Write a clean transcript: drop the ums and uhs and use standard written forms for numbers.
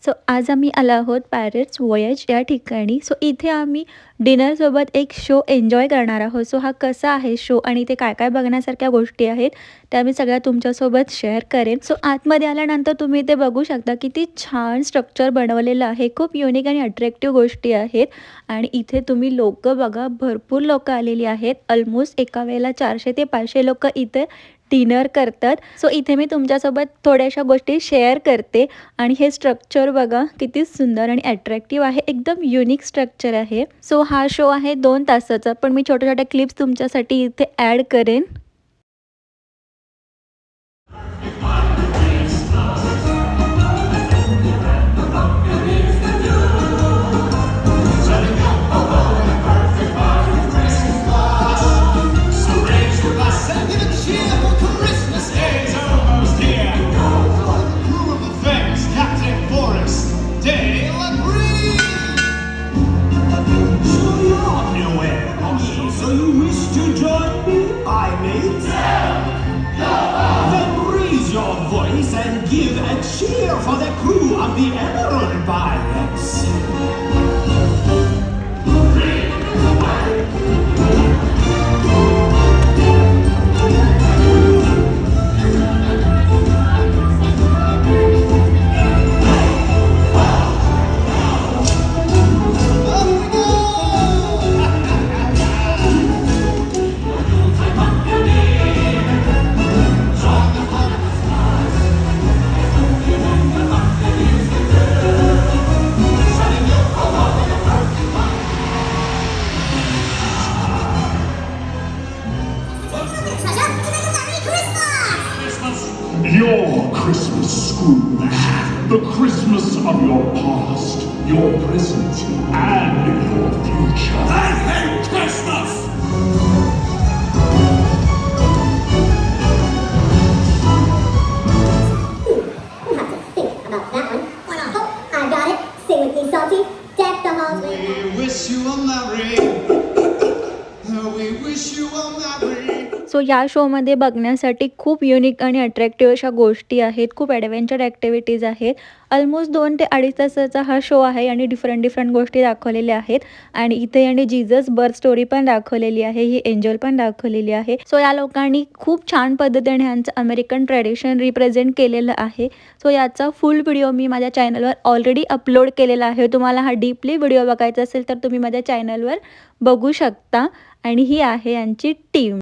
सो आज आम्ही आलो आहोत पॅरेट्स वॉयज या ठिकाणी. सो इथे आम्ही डिनरसोबत एक शो एन्जॉय करणार आहोत. सो हा कसा आहे शो आणि ते काय काय बघण्यासारख्या गोष्टी आहेत त्या मी सगळ्या तुमच्यासोबत शेअर करेन. सो आतमध्ये आल्यानंतर तुम्ही ते बघू शकता किती छान स्ट्रक्चर बनवलेलं आहे. खूप युनिक आणि अट्रॅक्टिव्ह गोष्टी आहेत. आणि इथे तुम्ही लोक बघा, भरपूर लोक आलेली आहेत. ऑलमोस्ट एका वेळेला 400 ते 500 लोक इथे डिनर करतात. सो इथे मी तुमच्यासोबत थोड्याशा गोष्टी शेअर करते. आणि हे स्ट्रक्चर बघा किती सुंदर आणि अट्रॅक्टिव्ह आहे. एकदम युनिक स्ट्रक्चर आहे. सो हा शो आहे 2 तासाचा, पण मी छोट्या छोट्या क्लिप्स तुमच्यासाठी इथे ॲड करेन. So you wish to join me, my mate? Then raise your voice and give a cheer for the crew of the Emerald Pirates. Your Christmas, Scrooge. The Christmas of your past, your present, and your future. I hate Christmas! We'll have to think about that one. Why not? Oh, I got it. Sing with me, Salty. Deck the halls with... We wish you a merry. We wish you a merry. सो या शोमध्ये बघण्यासाठी खूप unique आणि attractive अशा गोष्टी आहेत. खूप adventure activities आहेत. ऑलमोस्ट 2 ते 2.5 तासाचा हा शो आहे आणि डिफरंट गोष्टी दाखवलेल्या आहेत. आणि इथे आणि जीजस बर्थ स्टोरी पण दाखवलेली आहे. ही एंजल पण दाखवलेली आहे. सो या लोकांनी खूप छान पद्धतीने ह्यांचं अमेरिकन ट्रेडिशन रिप्रेझेंट केलेलं आहे. सो याचा फुल व्हिडिओ मी माझ्या चॅनलवर ऑलरेडी अपलोड केलेला आहे. तुम्हाला हा डीपली व्हिडिओ बघायचा असेल तर तुम्ही माझ्या चॅनलवर बघू शकता. आणि ही आहे यांची टीम.